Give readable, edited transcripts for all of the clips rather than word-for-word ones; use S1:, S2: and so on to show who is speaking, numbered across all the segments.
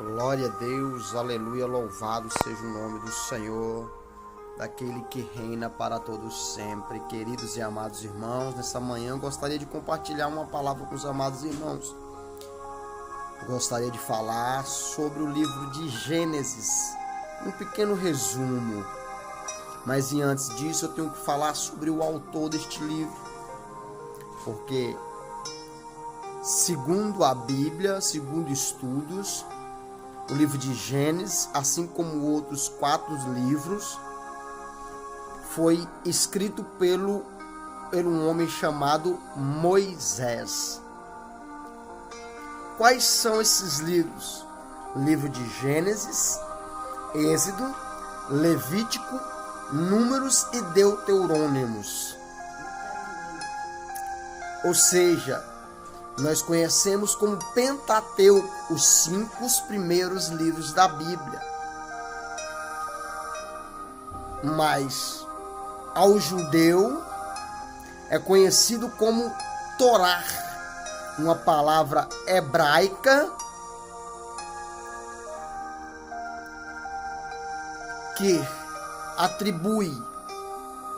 S1: Glória a Deus, aleluia, louvado seja o nome do Senhor, daquele que reina para todos sempre. Queridos e amados irmãos, nessa manhã eu gostaria de compartilhar uma palavra com os amados irmãos. Eu gostaria de falar sobre o livro de Gênesis, um pequeno resumo. Mas antes disso eu tenho que falar sobre o autor deste livro, porque segundo a Bíblia, segundo estudos, o livro de Gênesis, assim como outros 4 livros, foi escrito pelo um homem chamado Moisés. Quais são esses livros? O livro de Gênesis, Êxodo, Levítico, Números e Deuteronômios. Ou seja, nós conhecemos como Pentateuco, os 5 primeiros livros da Bíblia. Mas ao judeu é conhecido como Torá, uma palavra hebraica que atribui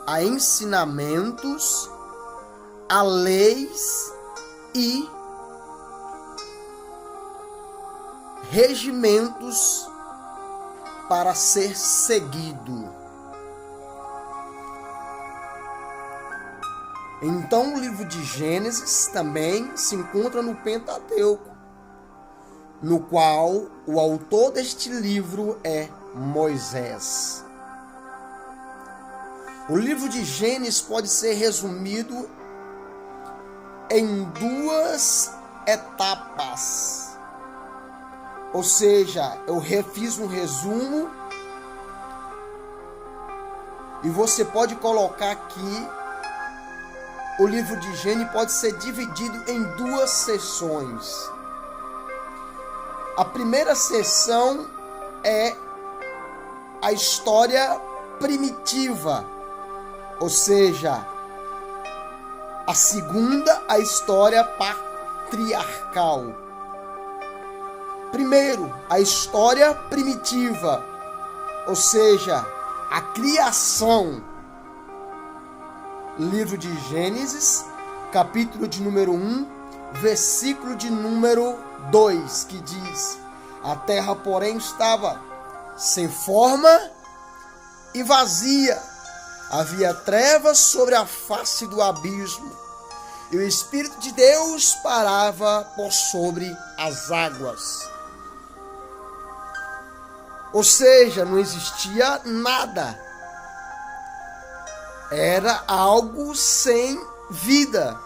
S1: a ensinamentos, a leis e regimentos para ser seguido. Então o livro de Gênesis também se encontra no Pentateuco, no qual o autor deste livro é Moisés. O livro de Gênesis pode ser resumido em 2 etapas. Ou seja, eu fiz um resumo e você pode colocar aqui, o livro de Gênesis pode ser dividido em 2 seções. A primeira seção é a história primitiva, ou seja, a segunda, a história patriarcal. Primeiro, a história primitiva, ou seja, a criação. Livro de Gênesis, capítulo de número 1, versículo de número 2, que diz: a terra, porém, estava sem forma e vazia. Havia trevas sobre a face do abismo, e o Espírito de Deus parava por sobre as águas. Ou seja, não existia nada. Era algo sem vida.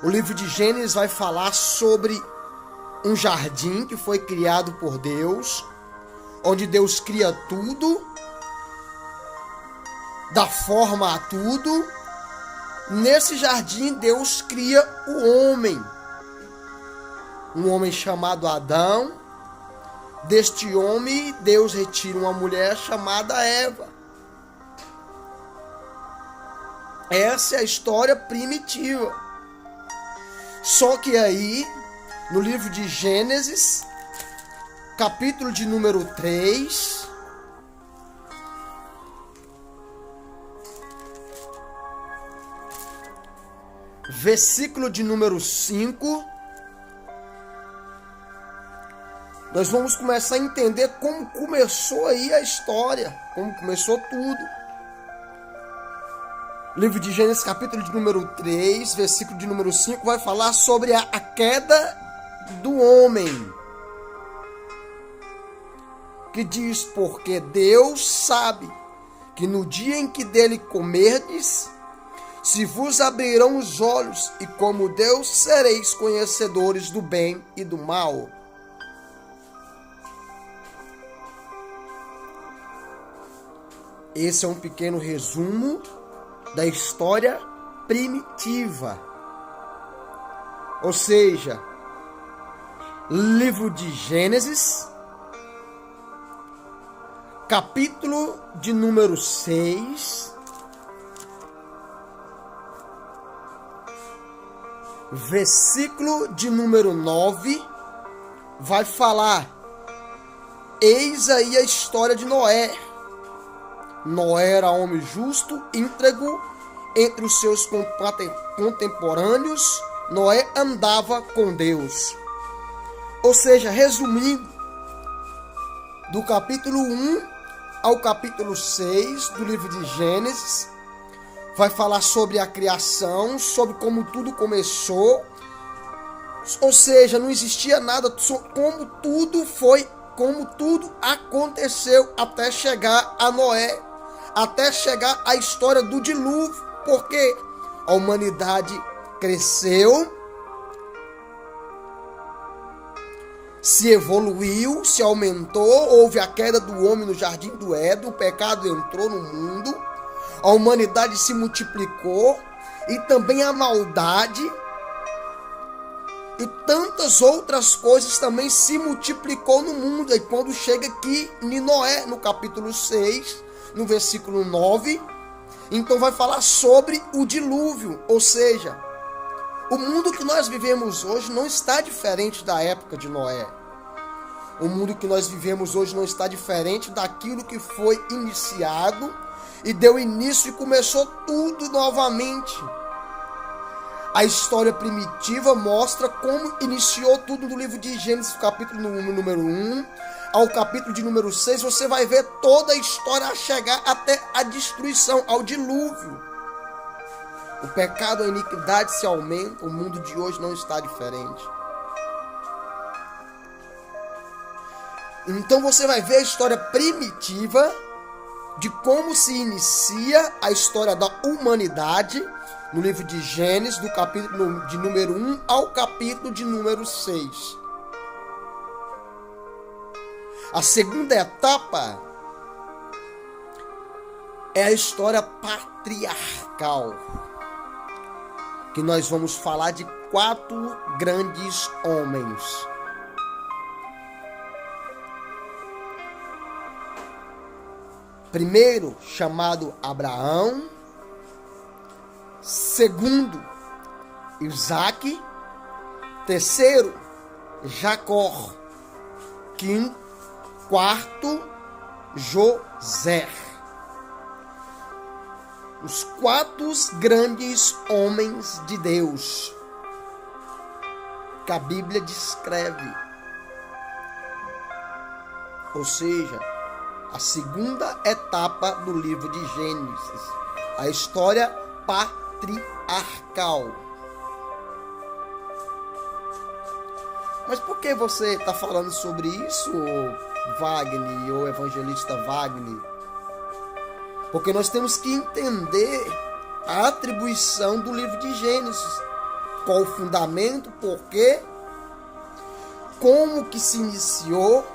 S1: O livro de Gênesis vai falar sobre um jardim que foi criado por Deus, onde Deus cria tudo, dá forma a tudo. Nesse jardim, Deus cria o homem. Um homem chamado Adão. Deste homem, Deus retira uma mulher chamada Eva. Essa é a história primitiva. Só que aí, no livro de Gênesis, capítulo de número 3, versículo de número 5, nós vamos começar a entender como começou aí a história, como começou tudo. O livro de Gênesis, capítulo de número 3, versículo de número 5, vai falar sobre a queda do homem. Que diz: porque Deus sabe que no dia em que dele comerdes, se vos abrirão os olhos, e como Deus sereis conhecedores do bem e do mal. Esse é um pequeno resumo da história primitiva. Ou seja, livro de Gênesis, capítulo de número 6, versículo de número 9, vai falar: eis aí a história de Noé. Noé era homem justo, íntegro, entre os seus contemporâneos, Noé andava com Deus. Ou seja, resumindo, do capítulo 1 ao capítulo 6 do livro de Gênesis, vai falar sobre a criação, sobre como tudo começou. Ou seja, não existia nada, como tudo aconteceu até chegar a Noé, até chegar a história do dilúvio, porque a humanidade cresceu, se evoluiu, se aumentou, houve a queda do homem no jardim do Éden, o pecado entrou no mundo, a humanidade se multiplicou e também a maldade e tantas outras coisas também se multiplicou no mundo. E quando chega aqui em Noé, no capítulo 6, no versículo 9, então vai falar sobre o dilúvio, ou seja, o mundo que nós vivemos hoje não está diferente da época de Noé. O mundo que nós vivemos hoje não está diferente daquilo que foi iniciado e deu início e começou tudo novamente. A história primitiva mostra como iniciou tudo no livro de Gênesis, capítulo número 1, ao capítulo de número 6, você vai ver toda a história a chegar até a destruição, ao dilúvio. O pecado, a iniquidade se aumenta, o mundo de hoje não está diferente. Então você vai ver a história primitiva de como se inicia a história da humanidade no livro de Gênesis, do capítulo de número 1 ao capítulo de número 6. A segunda etapa é a história patriarcal, que nós vamos falar de 4 grandes homens. Primeiro, chamado Abraão. Segundo, Isaac. Terceiro, Jacó. Quarto, José. Os 4 grandes homens de Deus que a Bíblia descreve. Ou seja, a segunda etapa do livro de Gênesis, a história patriarcal. Mas por que você está falando sobre isso, Wagner, ou evangelista Wagner? Porque nós temos que entender a atribuição do livro de Gênesis. Qual o fundamento, por quê, como que se iniciou,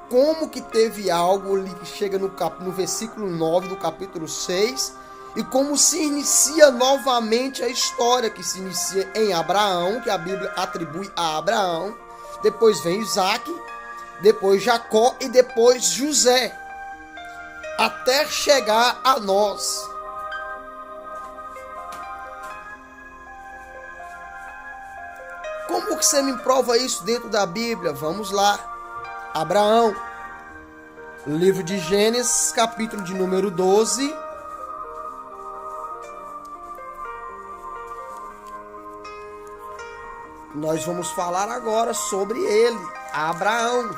S1: como que teve algo ali que chega no versículo 9 do capítulo 6, e como se inicia novamente a história, que se inicia em Abraão, que a Bíblia atribui a Abraão, depois vem Isaac, depois Jacó e depois José, até chegar a nós. Como que você me prova isso dentro da Bíblia? Vamos lá. Abraão, livro de Gênesis, capítulo de número 12. Nós vamos falar agora sobre ele, Abraão.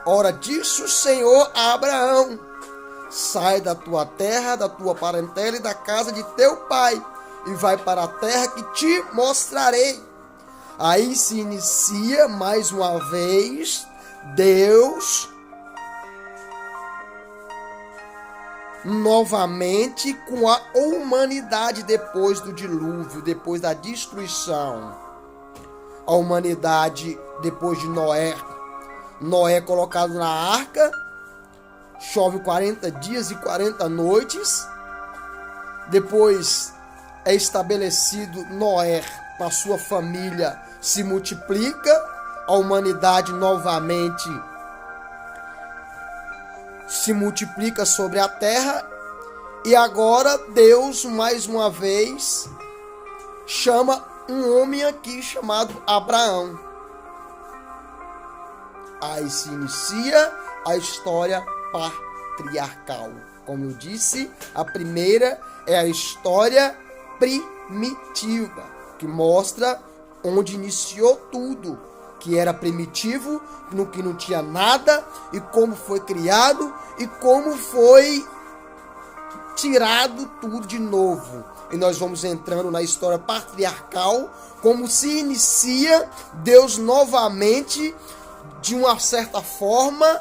S1: Ora, disse o Senhor a Abraão: sai da tua terra, da tua parentela e da casa de teu pai, e vai para a terra que te mostrarei. Aí se inicia mais uma vez Deus novamente com a humanidade depois do dilúvio, depois da destruição. A humanidade depois de Noé. Noé colocado na arca, chove 40 dias e 40 noites. Depois é estabelecido Noé com a sua família, se multiplica, a humanidade novamente se multiplica sobre a terra, E agora Deus, mais uma vez, chama um homem aqui chamado Abraão. Aí se inicia a história patriarcal. Como eu disse, a primeira é a história primitiva, que mostra onde iniciou tudo, que era primitivo, no que não tinha nada, e como foi criado, e como foi tirado tudo de novo. E nós vamos entrando na história patriarcal, como se inicia Deus novamente, de uma certa forma,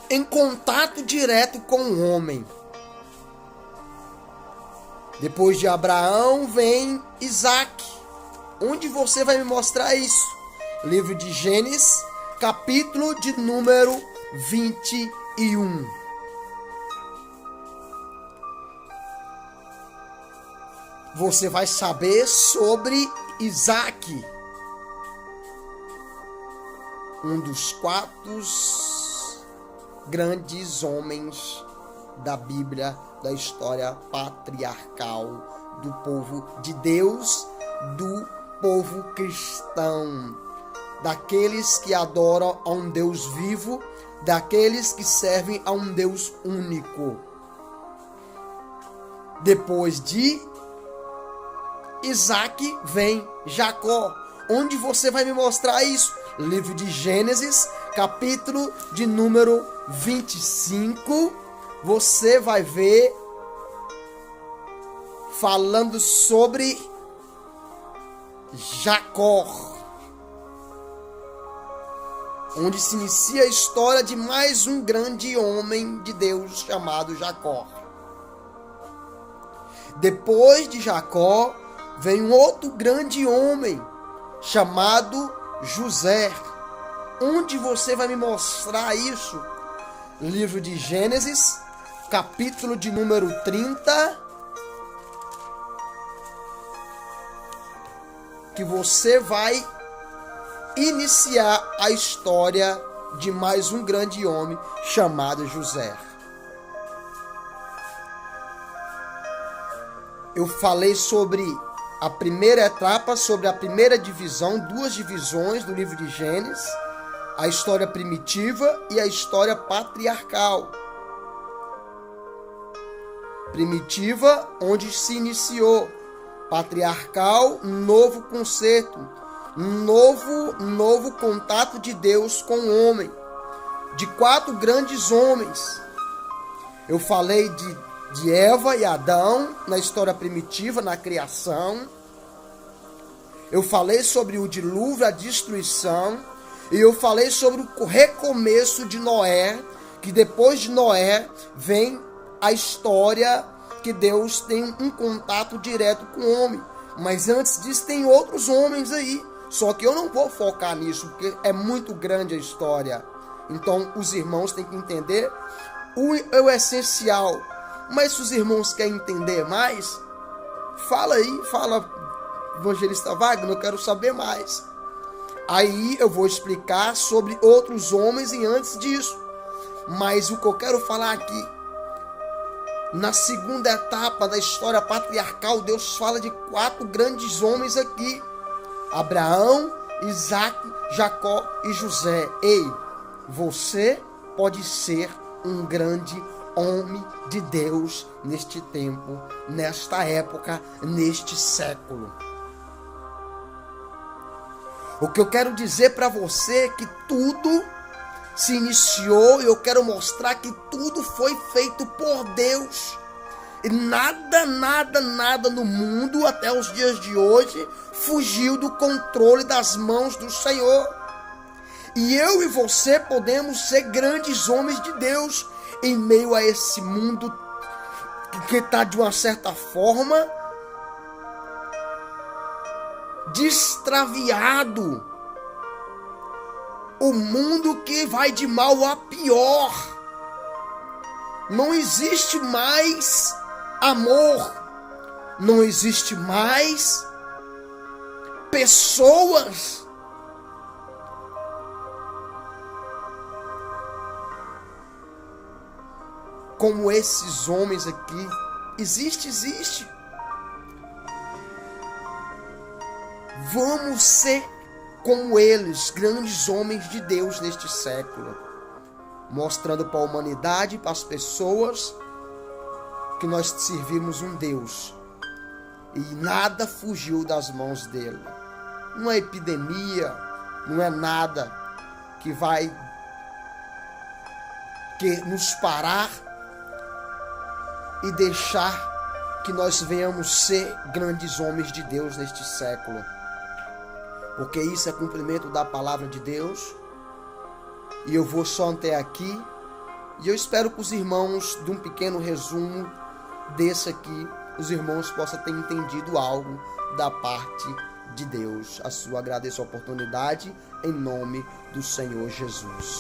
S1: em contato direto com o homem. Depois de Abraão vem Isaac. Onde você vai me mostrar isso? Livro de Gênesis, capítulo de número 21. Você vai saber sobre Isaac, um dos 4 grandes homens da Bíblia, da história patriarcal do povo de Deus, do povo cristão, daqueles que adoram a um Deus vivo, daqueles que servem a um Deus único. Depois de Isaac vem Jacó. Onde você vai me mostrar isso? Livro de Gênesis, capítulo de número 25. Você vai ver falando sobre Jacó, onde se inicia a história de mais um grande homem de Deus chamado Jacó. Depois de Jacó vem um outro grande homem chamado José. Onde você vai me mostrar isso? Livro de Gênesis, capítulo de número 30, que você vai iniciar a história de mais um grande homem chamado José. Eu falei sobre a primeira etapa, sobre a primeira divisão, 2 divisões do livro de Gênesis, a história primitiva e a história patriarcal. Primitiva, onde se iniciou. Patriarcal, novo conceito, novo contato de Deus com o homem, de 4 grandes homens. Eu falei de Eva e Adão na história primitiva, na criação. Eu falei sobre o dilúvio, a destruição. E eu falei sobre o recomeço de Noé, que depois de Noé vem a história que Deus tem um contato direto com o homem. Mas antes disso tem outros homens aí. Só que eu não vou focar nisso, porque é muito grande a história. Então os irmãos têm que entender o essencial. Mas se os irmãos querem entender mais, fala aí, fala, evangelista Wagner, eu quero saber mais. Aí eu vou explicar sobre outros homens e antes disso. Mas o que eu quero falar aqui, na segunda etapa da história patriarcal, Deus fala de 4 grandes homens aqui: Abraão, Isaac, Jacó e José. Ei, você pode ser um grande homem de Deus neste tempo, nesta época, neste século. O que eu quero dizer para você é que tudo se iniciou, e eu quero mostrar que tudo foi feito por Deus. E nada no mundo até os dias de hoje fugiu do controle das mãos do Senhor. E eu e você podemos ser grandes homens de Deus em meio a esse mundo que está de uma certa forma destraviado. O mundo que vai de mal a pior. Não existe mais amor. Não existe mais pessoas. como esses homens aqui. Existe. Vamos ser como eles, grandes homens de Deus neste século, mostrando para a humanidade, para as pessoas, que nós servimos um Deus e nada fugiu das mãos dele. Não é epidemia, não é nada que vai nos parar e deixar que nós venhamos ser grandes homens de Deus neste século. Porque isso é cumprimento da palavra de Deus. E eu vou só até aqui. E eu espero que os irmãos, de um pequeno resumo desse aqui, os irmãos possam ter entendido algo da parte de Deus. A sua agradeço a oportunidade em nome do Senhor Jesus.